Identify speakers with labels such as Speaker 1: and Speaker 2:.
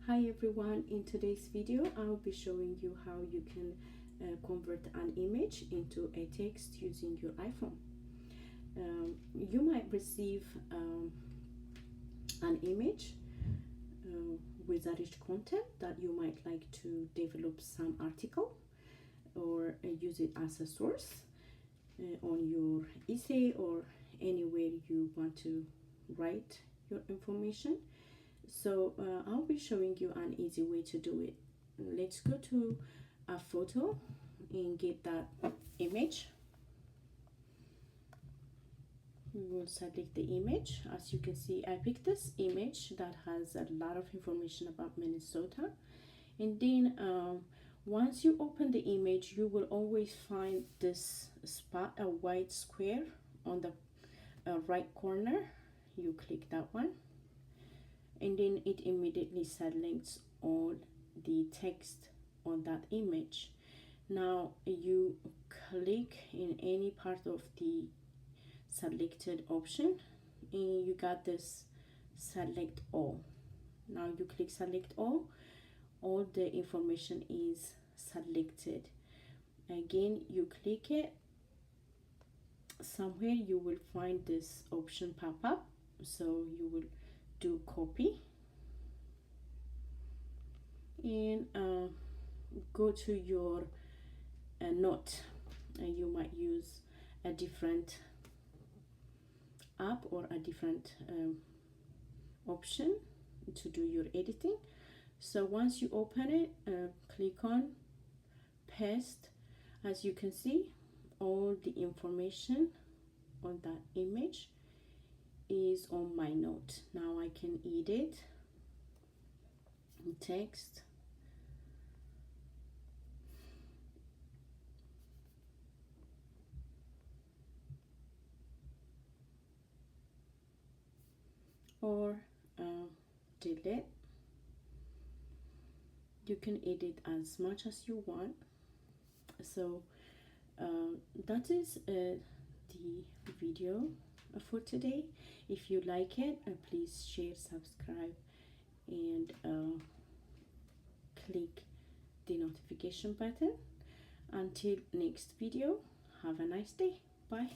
Speaker 1: Hi everyone, in today's video I'll be showing you how you can convert an image into a text using your iPhone. You might receive an image with a rich content that you might like to develop some article or use it as a source on your essay or anywhere you want to write your information. So I'll be showing you an easy way to do it. Let's go to a photo and get that image. We will select the image. As you can see, I picked this image that has a lot of information about Minnesota, and then once you open the image, you will always find this spot, a white square on the right corner. You click that one, and then it immediately selects all the text on that image. Now you click in any part of the selected option and you got this select all. Now you click select all the information is selected. Again, you click it, somewhere you will find this option pop up, so you will do copy and go to your note. You might use a different app or a different option to do your editing. So once you open it, click on paste. As you can see, all the information on that image is on my note. Now I can edit text, or delete. You can edit as much as you want. So that is the video for today. If you like it, please share, subscribe, and click the notification button. Until next video, have a nice day. Bye.